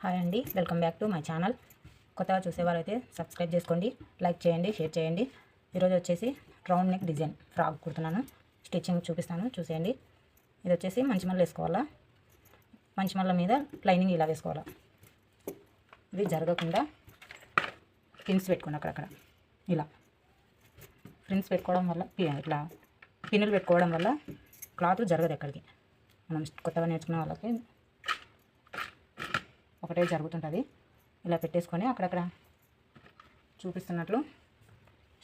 Hi అండి, welcome back to my channel. కొత్తగా చూసేవారైతే సబ్స్క్రైబ్ చేసుకోండి, లైక్ చేయండి, షేర్ చేయండి. ఈరోజు వచ్చేసి రౌండ్ నెక్ డిజైన్ ఫ్రాక్ కుడుతున్నాను. స్టిచ్చింగ్ చూపిస్తాను, చూసేయండి. ఇది వచ్చేసి మంచి మల్ల వేసుకోవాలా. మంచి మల్ల మీద లైనింగ్ ఇలా వేసుకోవాలా. ఇది జరగకుండా పిన్స్ పెట్టుకోండి అక్కడక్కడ. ఇలా పిన్స్ పెట్టుకోవడం వల్ల ఇట్లా పిన్నులు పెట్టుకోవడం వల్ల క్లాత్ జరగదు ఎక్కడికి. మనం కొత్తగా నేర్చుకున్న వాళ్ళకి ఒకటే జరుగుతుంటుంది. ఇలా పెట్టేసుకొని అక్కడక్కడ చూపిస్తున్నట్లు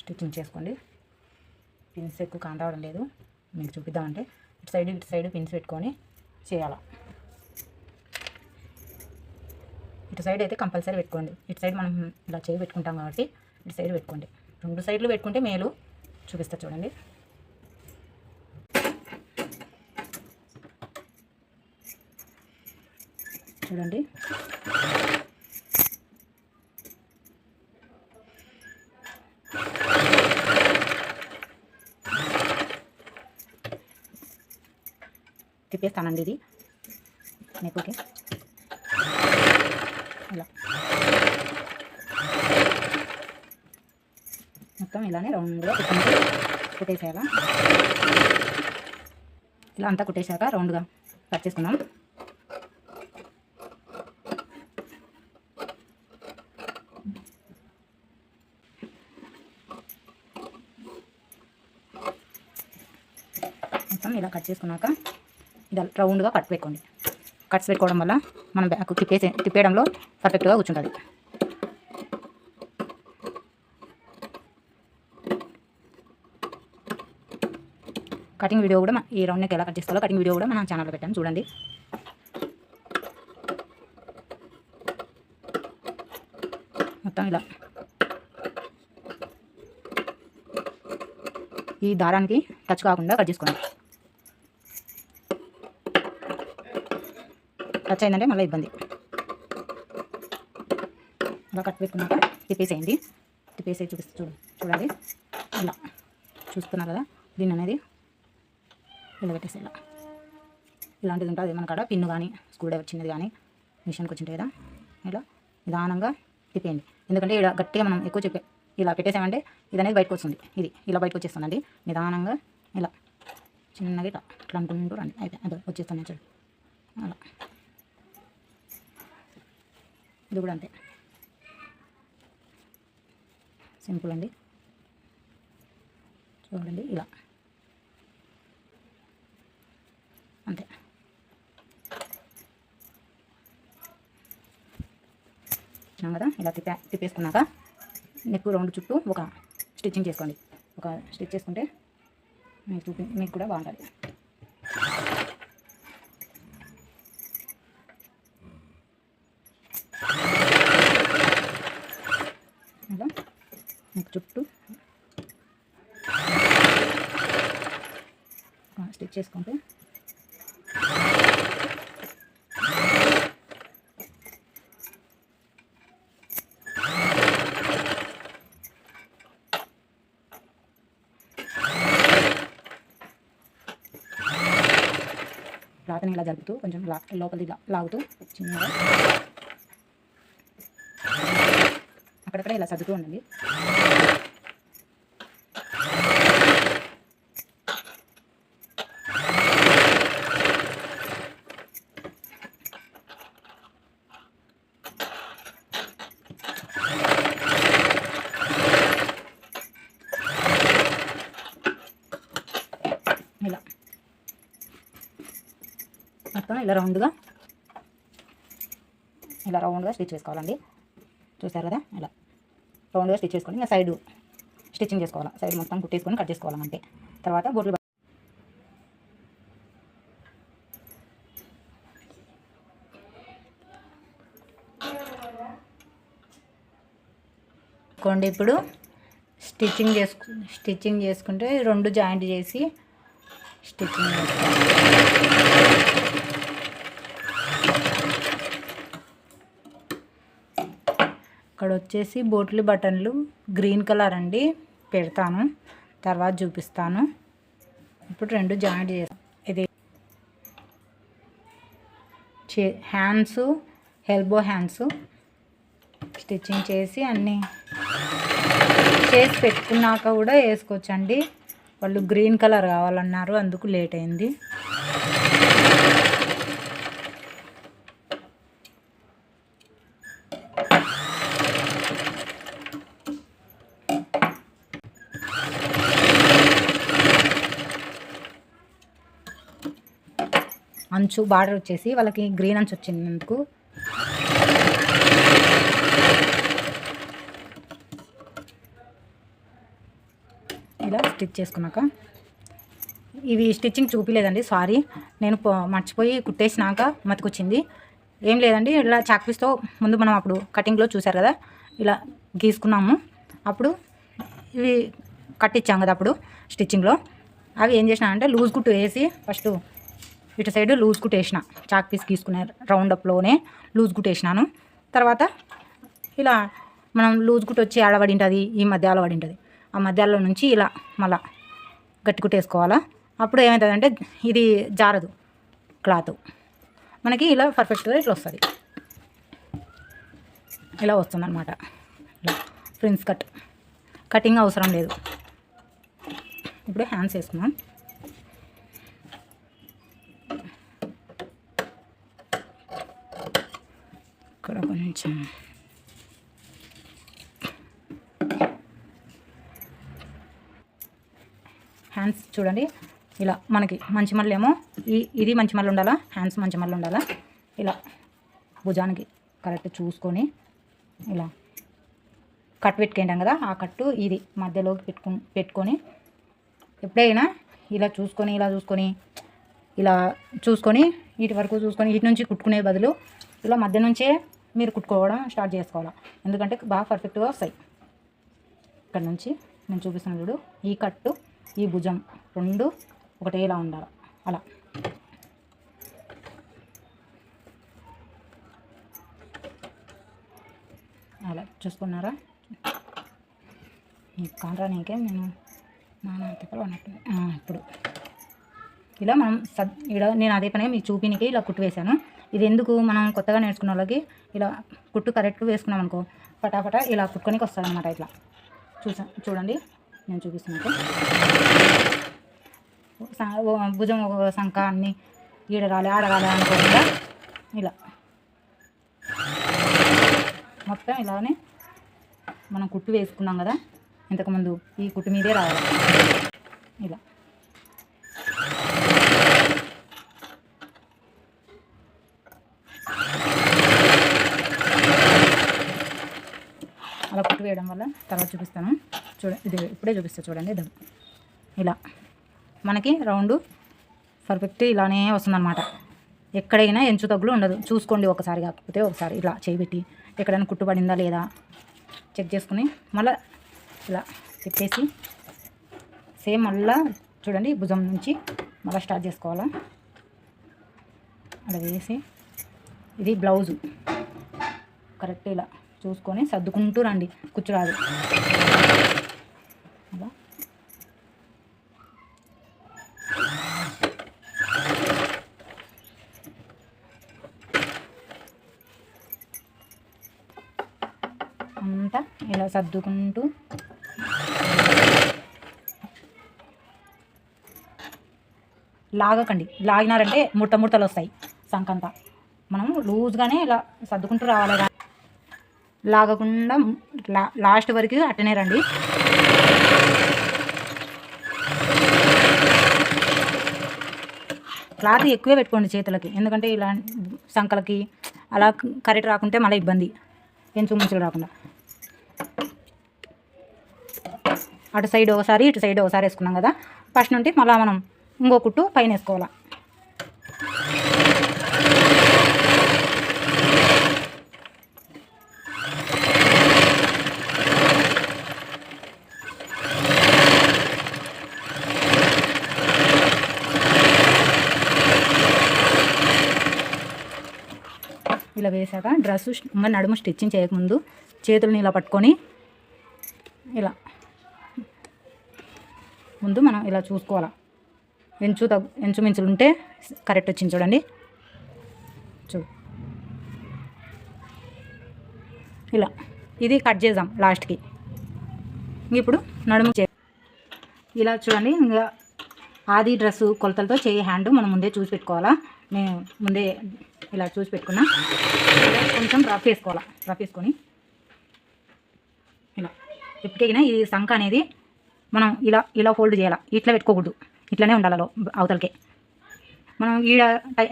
స్టిచ్చింగ్ చేసుకోండి. పిన్స్ ఎక్కువ కాండవడం లేదు, మీకు చూపిద్దామంటే ఇటు సైడ్ పిన్స్ పెట్టుకొని చేయాలా. ఇటు సైడ్ అయితే కంపల్సరీ పెట్టుకోండి. ఇటు సైడ్ మనం ఇలా చేయి పెట్టుకుంటాం కాబట్టి ఇటు సైడ్ పెట్టుకోండి. రెండు సైడ్లు పెట్టుకుంటే మేలు. చూపిస్తా చూడండి. చూడండి, తిప్పేస్తానండి ఇది నెక్కుకి. ఇలా మొత్తం ఇలానే రౌండ్గా కుట్టేసేయాలా. ఇలా అంతా కుట్టేసాక రౌండ్గా కట్ చేసుకుందాం. మొత్తం ఇలా కట్ చేసుకున్నాక ఇలా రౌండ్గా కట్ పెట్టుకోండి. కట్స్ పెట్టుకోవడం వల్ల మనం బ్యాక్ తిప్పేయడంలో పర్ఫెక్ట్గా కూర్చుంటుంది. కటింగ్ వీడియో కూడా ఈ రౌండ్ నెక్ ఎలా కట్ చేసుకోవాలో కటింగ్ వీడియో కూడా మన ఛానల్లో పెట్టాను, చూడండి. మొత్తం ఇలా ఈ దారానికి టచ్ కాకుండా కట్ చేసుకోండి. టచ్ అయిందంటే మళ్ళీ ఇబ్బంది. ఇలా కట్ పెట్టుకున్నాక తిప్పేసేయండి. తిప్పేసి చూడండి. ఇలా చూస్తున్నారు కదా, దీన్ని అనేది ఇలా పెట్టేసి ఇలా ఇలాంటిది ఉంటుంది మన కాడ. పిన్ను కానీ స్క్రూ డ్రైవర్ చిన్నది కానీ మిషన్కి వచ్చింటాయి కదా, ఇలా నిదానంగా తిప్పేయండి. ఎందుకంటే ఇలా గట్టిగా మనం ఎక్కువ ఇలా పెట్టేసామంటే ఇది అనేది బయటకు వస్తుంది. ఇది ఇలా బయటకు వచ్చేస్తుందండి. నిదానంగా ఇలా చిన్నగా ఇట్లా అనుకుంటూ రండి. అయితే అదే వచ్చేస్తాను చూడండి. అలా ఇది కూడా అంతే, సింపుల్ అండి. చూడండి, ఇలా అంతే. కదా, ఇలా తిప్పేసుకున్నాక నెక్ రౌండ్ చుట్టూ ఒక స్టిచ్చింగ్ చేసుకోండి. ఒక స్టిచ్ చేసుకుంటే మీకు కూడా బాగుంటుంది. అలా నెక్ చుట్టూ స్టిచ్ చేసుకుంటే క్లాత్ని ఇలా జరుపుతూ కొంచెం లోపలికి లాగుతూ చిన్నగా అక్కడక్కడ ఇలా సర్దుతూ ఉండండి. ఇలా మొత్తం ఇలా రౌండ్గా స్టిచ్ చేసుకోవాలండి. చూసారు కదా, ఇలా రౌండ్గా స్టిచ్ చేసుకొని ఇంకా సైడ్ స్టిచ్చింగ్ చేసుకోవాలి. సైడ్ మొత్తం కుట్టేసుకొని కట్ చేసుకోవాలంటే తర్వాత బొట్లు కొండి. ఇప్పుడు స్టిచ్చింగ్ చేసుకుంటే రెండు జాయింట్ చేసి స్టిచ్చింగ్ చేసుకోవాలి. ఇక్కడ వచ్చేసి బోట్లి బటన్లు గ్రీన్ కలర్ అండి, పెడతాను తర్వాత చూపిస్తాను. ఇప్పుడు రెండు జాయింట్ చేస్తాను. ఇది హ్యాండ్స్ ఎల్బో హ్యాండ్స్ స్టిచ్చింగ్ చేసి అన్నీ చేసి పెట్టుకున్నాక కూడా వేసుకోవచ్చండి. వాళ్ళు గ్రీన్ కలర్ కావాలన్నారు, అందుకు లేట్ అయింది. అంచు బార్డర్ వచ్చేసి వాళ్ళకి గ్రీన్ అంచు వచ్చింది, అందుకు ఇలా స్టిచ్ చేసుకున్నాక ఇవి స్టిచ్చింగ్ చూపిలేదండి, సారీ. నేను మర్చిపోయి కుట్టేసినాక మతికొచ్చింది. ఏం లేదండి, ఇలా చాక్ పీస్తో ముందు మనం అప్పుడు కటింగ్లో చూసారు కదా, ఇలా గీసుకున్నాము. అప్పుడు ఇవి కట్టించాం కదా అప్పుడు స్టిచ్చింగ్లో, అవి ఏం చేసినా అంటే లూజ్ కుట్టు వేసి ఫస్ట్ ఇటు సైడ్ లూజ్ కుట్టు వేసిన, చాక్ పీస్ గీసుకునే రౌండప్లోనే లూజ్ కుట్టు వేసినాను. తర్వాత ఇలా మనం లూజ్ కుట్టు వచ్చి ఆడబడి ఉంటుంది, ఈ మధ్యలో పడి ఉంటుంది, ఆ మధ్యలో నుంచి ఇలా మళ్ళా గట్టి కుట్టేసుకోవాలా. అప్పుడు ఏమవుతుందంటే ఇది జారదు క్లాత్ మనకి, ఇలా పర్ఫెక్ట్గా ఇట్లా వస్తుంది, ఇలా వస్తుంది అనమాట. ఇలా ప్రిన్స్ కటింగ్ అవసరం లేదు. ఇప్పుడు హ్యాండ్స్ వేసుకున్నాం. ఇక్కడ కొంచెం హ్యాండ్స్ చూడండి, ఇలా మనకి మంచి మళ్ళీ ఏమో ఇది మంచి మళ్ళీ ఉండాలా, హ్యాండ్స్ మంచి మళ్ళీ ఉండాలా. ఇలా భుజానికి కరెక్ట్ చూసుకొని ఇలా కట్ పెట్టుకుంటాం కదా, ఆ కట్టు ఇది మధ్యలోకి పెట్టుకొని ఎప్పుడైనా ఇలా చూసుకొని ఇలా చూసుకొని ఇటు వరకు చూసుకొని ఇటు నుంచి కుట్టుకునే బదులు ఇలా మధ్య నుంచే మీరు కుట్టుకోవడం స్టార్ట్ చేసుకోవాలి, ఎందుకంటే బాగా పర్ఫెక్ట్గా వస్తాయి. ఇక్కడ నుంచి నేను చూపిస్తున్నాను చూడు, ఈ కట్టు ఈ భుజం రెండు ఒకటేలా ఉండాలి. అలా అలా చూసుకున్నారా? కాంట్రా నీకే నేను నాన్న తిప్పలు అన్నట్టు. ఇప్పుడు ఇలా మనం నేను అదే పని మీకు చూపినికి ఇలా కుట్టు వేసాను. ఇది ఎందుకు, మనం కొత్తగా నేర్చుకున్న వాళ్ళకి ఇలా కుట్టు కరెక్ట్ వేసుకున్నాం అనుకో ఫటాఫటా ఇలా కుట్టుకోనికి వస్తుంది అనమాట. ఇట్లా చూడండి నేను చూపిస్తున్నట్టు భుజం ఒక సంఖ అన్నీ ఈడరాలి ఆడరాలి అనుకోకుండా ఇలా మొత్తం ఇలానే మనం కుట్టు వేసుకున్నాం కదా ఇంతకుముందు, ఈ కుట్టు మీదే రావాలి. ఇలా అలా కుట్టు వేయడం వల్ల తర్వాత చూపిస్తాను. ఇది ఇప్పుడే చూపిస్తాను చూడండి. ఇలా మనకి రౌండ్ పర్ఫెక్ట్ ఇలానే వస్తుందన్నమాట. ఎక్కడైనా ఎంచు తగ్గులు ఉండదు. చూసుకోండి ఒకసారి, కాకపోతే ఒకసారి ఇలా చేయబెట్టి ఎక్కడైనా కుట్టు పడిందా లేదా చెక్ చేసుకుని మళ్ళీ ఇలా తిప్పేసి సేమ్ మళ్ళీ చూడండి భుజం నుంచి మళ్ళీ స్టార్ట్ చేసుకోవాలా. అలా వేసి ఇది బ్లౌజు కరెక్ట్ ఇలా చూసుకొని సర్దుకుంటూ రండి, కూర్చోరాదు. అలా అంతా ఇలా సర్దుకుంటూ లాగకండి, లాగినారంటే ముడతలు వస్తాయి సంకంతా. మనం లూజ్గానే ఇలా సర్దుకుంటూ రావాలి, లాగకుండా లాస్ట్ వరకు అట్టనే రండి. క్లాత్ ఎక్కువే పెట్టుకోండి చేతులకి, ఎందుకంటే ఇలా సంకలకి అలా కరెక్ట్ రాకుంటే మళ్ళీ ఇబ్బంది, ఎంచు ముంచులు రాకుండా. అటు సైడ్ ఒకసారి ఇటు సైడ్ ఒకసారి వేసుకున్నాం కదా, ఫస్ట్ నుండి మళ్ళీ మనం ఇంకో కుట్టు పైన వేసుకోవాలి. ఇలా వేసాక డ్రెస్ నడుము స్టిచ్చింగ్ చేయకముందు చేతులని ఇలా పట్టుకొని ఇలా ముందు మనం ఇలా చూసుకోవాలి. ఎంచుమించులు ఉంటే కరెక్ట్ వచ్చింది చూడండి. ఇలా ఇది కట్ చేద్దాం లాస్ట్కి. ఇప్పుడు నడుము ఇలా చూడండి. ఇంకా ఆది డ్రెస్సు కొలతలతో చేయి హ్యాండ్ మనం ముందే చూసి పెట్టుకోవాలా. నేను ముందే ఇలా చూసి పెట్టుకున్నా. కొంచెం రఫ్ వేసుకోవాలా. రఫ్ వేసుకొని ఇలా ఎప్పటికైనా ఈ సంఖ అనేది మనం ఇలా ఇలా ఫోల్డ్ చేయాలి. ఇట్లా పెట్టుకోకూడదు, ఇట్లనే ఉండాలి అవతలకే. మనం ఈడ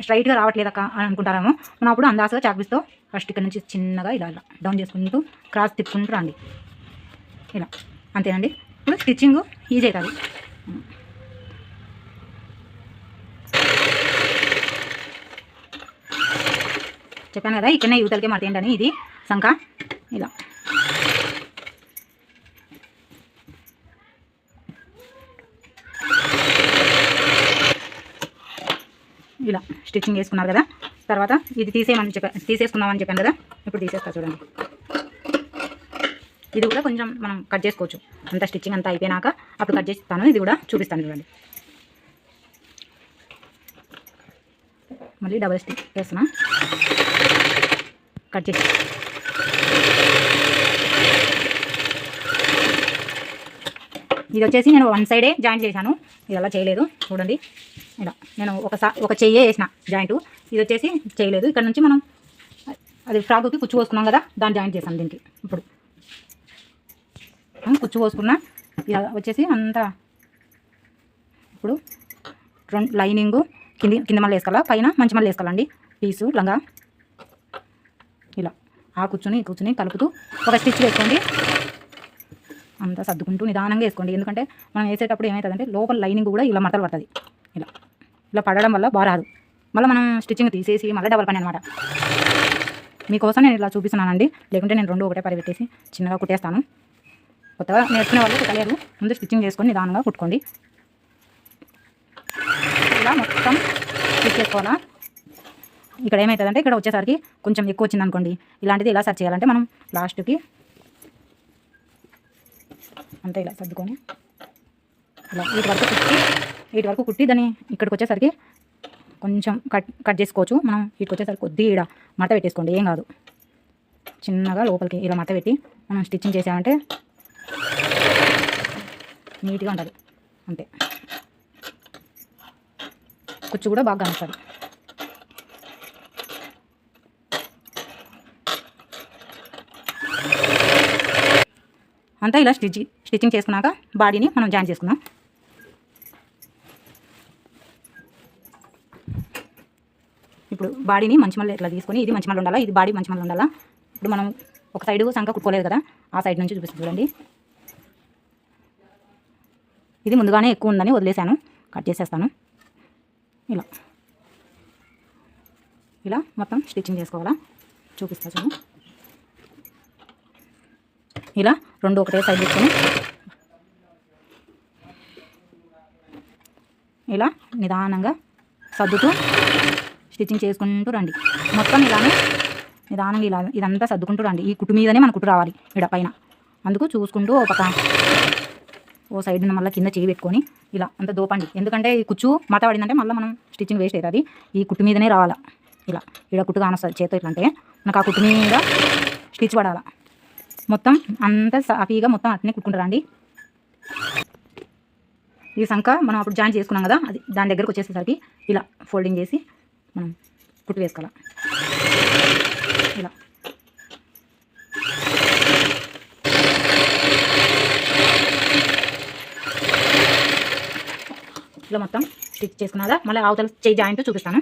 స్ట్రైట్గా రావట్లేదక్క అని అనుకుంటారేమో, మనం అప్పుడు అందాసగా చాక్పీస్తో ఫస్ట్ ఇక్కడ నుంచి చిన్నగా ఇలా ఇలా డౌన్ చేసుకుంటూ క్రాస్ తిప్పుకుంటూ రండి. ఇలా అంతేనండి. ఇప్పుడు స్టిచ్చింగ్ ఈజీ అవుతుంది. చెప్పాను కదా ఇక్కడనే యువతలకే మడతేయండి. ఇది సంఖ ఇలా ఇలా స్టిచ్చింగ్ వేసుకున్నారు కదా. తర్వాత ఇది తీసేసుకుందామని చెప్పాను కదా. ఇప్పుడు తీసేస్తా చూడండి. ఇది కూడా కొంచెం మనం కట్ చేసుకోవచ్చు. అంత స్టిచ్చింగ్ అంతా అయిపోయినాక అప్పుడు కట్ చేస్తాను. ఇది కూడా చూపిస్తాను చూడండి. మళ్ళీ డబల్ స్టిచ్ వేస్తున్నా, కట్ చేసి ఇది వచ్చేసి నేను వన్ సైడే జాయింట్ చేశాను. ఇది అలా చేయలేదు చూడండి. ఇలా నేను ఒక చెయ్యే వేసిన జాయింట్. ఇది వచ్చేసి చేయలేదు. ఇక్కడ నుంచి మనం అది ఫ్రాక్కి కుచ్చు పోసుకున్నాం కదా, దాన్ని జాయింట్ చేసాను దీనికి. ఇప్పుడు కుచ్చు పోసుకున్నా. ఇలా వచ్చేసి అంతా ఇప్పుడు లైనింగు కింద మళ్ళీ వేసుకోవాలా, పైన మంచి మళ్ళీ వేసుకోవాలండి. పీసు లంగా ఇలా ఆ కూర్చుని కలుపుతూ ఒక స్టిచ్ వేసుకోండి. అంతా సర్దుకుంటూ నిదానంగా వేసుకోండి. ఎందుకంటే మనం వేసేటప్పుడు ఏమవుతుందంటే లోపల లైనింగ్ కూడా ఇలా మడతలు పడుతుంది. ఇలా పడడం వల్ల బాగా రాదు. మళ్ళీ మనం స్టిచ్చింగ్ తీసేసి మళ్ళీ డబల్ పని అనమాట. మీకోసం నేను ఇలా చూపిస్తున్నానండి. లేకుంటే నేను రెండు ఒకటే పరిపెట్టేసి చిన్నగా కుట్టేస్తాను. కొత్తగా నేర్చుకునే వాళ్ళు కుట్టలేరు. ముందు స్టిచ్చింగ్ చేసుకొని నిదానంగా కుట్టుకోండి. ఇలా మొత్తం స్టిచ్ చేసుకోవాలా. ఇక్కడ ఏమవుతుందంటే ఇక్కడ వచ్చేసరికి కొంచెం ఎక్కువ వచ్చింది అనుకోండి, ఇలాంటిది ఇలా సర్చ్ చేయాలంటే మనం లాస్ట్కి అంతా ఇలా సర్దుకొని ఇలా వీటి వరకు కుట్టి దాన్ని ఇక్కడికి వచ్చేసరికి కొంచెం కట్ చేసుకోవచ్చు. మనం వీటికి వచ్చేసరికి కొద్దిగా ఇక్కడ మడత పెట్టేసుకోండి, ఏం కాదు. చిన్నగా లోపలికి ఇలా మడత పెట్టి మనం స్టిచ్చింగ్ చేసామంటే నీట్గా ఉంటుంది. అంతే. కుచ్చు కూడా బాగా కనిపిస్తుంది. అంతా ఇలా స్టిచ్చింగ్ చేసుకున్నాక బాడీని మనం జాయిన్ చేసుకుందాం. ఇప్పుడు బాడీని మంచి మళ్ళీ ఇట్లా తీసుకొని, ఇది మంచి మళ్ళీ ఉండాలా, ఇది బాడీ మంచి మళ్ళీ ఉండాలా. ఇప్పుడు మనం ఒక సైడు సంఖ కుట్టుకోలేదు కదా, ఆ సైడ్ నుంచి చూపిస్తుంది చూడండి. ఇది ముందుగానే ఎక్కువ ఉందని వదిలేసాను, కట్ చేసేస్తాను. ఇలా మొత్తం స్టిచ్చింగ్ చేసుకోవాలా, చూపిస్తా చూడండి. ఇలా రెండు ఒకటే సైడ్ తీసుకొని ఇలా నిదానంగా సర్దుతూ స్టిచ్చింగ్ చేసుకుంటూ రండి. మొత్తం ఇలానే నిదానంగా ఇలా ఇదంతా సర్దుకుంటూ రండి. ఈ కుట్టు మీదనే మన కుట్టు రావాలి ఇక్కడ పైన. అందుకు చూసుకుంటూ ఓ సైడ్ మళ్ళీ కింద చేయి పెట్టుకొని ఇలా అంత దోపండి. ఎందుకంటే ఈ కుచ్చు మత పడిందంటే మళ్ళీ మనం స్టిచ్చింగ్ వేస్ట్ అవుతుంది. ఈ కుట్టు మీదనే రావాలా. ఇలా ఇక్కడ కుట్టు కానొస్తుంది చేతితో. ఇట్లా అంటే మనకు ఆ కుట్టు మీద స్టిచ్ పడాలా. మొత్తం అంతా సాఫీగా మొత్తం అట్నే కుట్టుకుంటారండి. ఈ సంఖ మనం అప్పుడు జాయిన్ చేసుకున్నాం కదా, అది దాని దగ్గరకు వచ్చేసేసరికి ఇలా ఫోల్డింగ్ చేసి మనం కుట్టు వేసుకోవాలి. ఇలా మొత్తం స్టిచ్ చేసుకున్నారా. మళ్ళీ అవతల చేయి జాయింట్ చూపిస్తాను.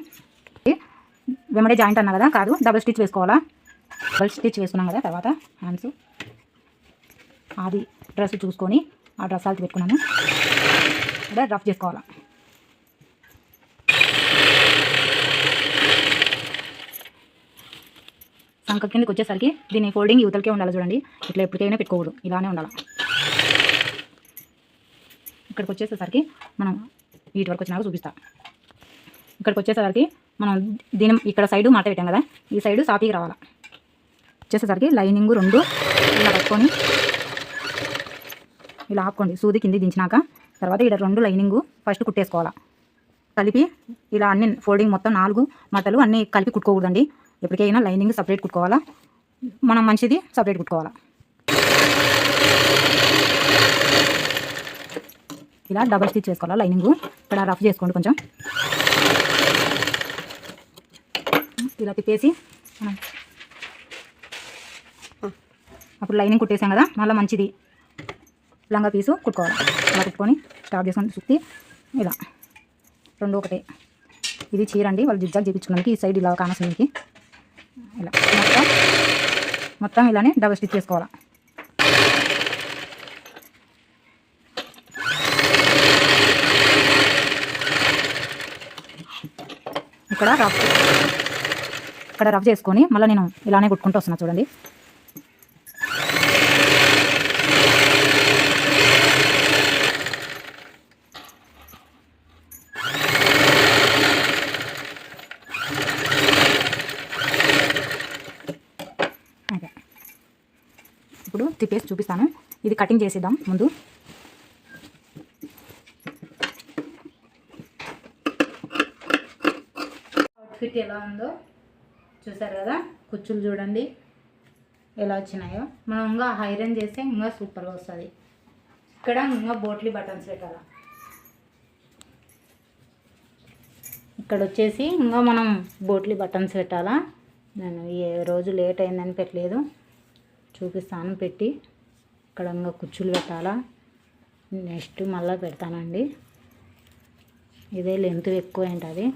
వెంబడే జాయింట్ అన్నా కదా, కాదు డబుల్ స్టిచ్ వేసుకోవాలా. డబుల్ స్టిచ్ వేసుకున్నాం కదా, తర్వాత హ్యాండ్స్ అది డ్రెస్ చూసుకొని ఆ డ్రెస్ ఆల్తి పెట్టుకున్నాను. అదే రఫ్ చేసుకోవాలా. సంఖ కిందకి వచ్చేసరికి దీని ఫోల్డింగ్ యువతలకే ఉండాలి చూడండి. ఇట్లా ఎప్పటికైనా పెట్టుకోకూడదు, ఇలానే ఉండాలి. ఇక్కడికి వచ్చేసేసరికి మనం వీటి వరకు వచ్చినాక చూపిస్తా. ఇక్కడికి వచ్చేసరికి మనం దీని ఇక్కడ సైడు మాట పెట్టాం కదా, ఈ సైడు సాఫీగా రావాలా. వచ్చేసేసరికి లైనింగ్ రెండు ఇలా పట్టుకొని ఇలా ఆపుకోండి. సూది కింది దించినాక తర్వాత ఇక్కడ రెండు లైనింగ్ ఫస్ట్ కుట్టేసుకోవాలా. కలిపి ఇలా అన్ని ఫోల్డింగ్ మొత్తం 4 మటలు అన్నీ కలిపి కుట్టుకోకూడదండి. ఎప్పటికైనా లైనింగ్ సపరేట్ కుట్టుకోవాలా. మనం మంచిది సపరేట్ కుట్టుకోవాలి. ఇలా డబల్ స్టిచ్ చేసుకోవాలి. లైనింగ్ ఇక్కడ రఫ్ చేసుకోండి కొంచెం. ఇలా తిప్పేసి అప్పుడు లైనింగ్ కుట్టేసాం కదా, మళ్ళీ మంచిది లంగా పీసు కుట్టుకోవాలి. ఇలా కుట్టుకొని స్టార్ట్ చేసుకొని చుట్టి ఇలా రెండు ఒకటే. ఇది చీర అండి, వాళ్ళు జిగ్జాగ్ చేయించుకున్నానికి ఈ సైడ్ ఇలా కానొస్తుంది. ఇలా మొత్తం ఇలానే డబల్ స్టిచ్ చేసుకోవాలి. ఇక్కడ రఫ్ చేసుకొని మళ్ళీ నేను ఇలానే కుట్టుకుంటూ వస్తున్నా చూడండి. అదే ఇప్పుడు తిప్పేసి చూపిస్తాను. ఇది కటింగ్ చేసేద్దాం ముందు. అవుట్ఫిట్ ఎలా ఉందో చూసారు కదా, కుచ్చులు చూడండి ఎలా వచ్చినాయో. మనం ఇంకా ఐరన్ చేస్తే ఇంకా సూపర్గా వస్తుంది. ఇక్కడ ఇంకా బోట్లీ బటన్స్ పెట్టాలి. ఇక్కడ వచ్చేసి ఇంకా మనం బోట్లీ బటన్స్ పెట్టాలా. నేను ఏ రోజు లేట్ అయిందని పెట్టలేదు, చూపిస్తాను పెట్టి. ఇక్కడ ఇంకా కుచ్చులు పెట్టాలా, నెక్స్ట్ మళ్ళీ పెడతానండి. ఇదే లెంత్ ఎక్కువ ఉంటుంది.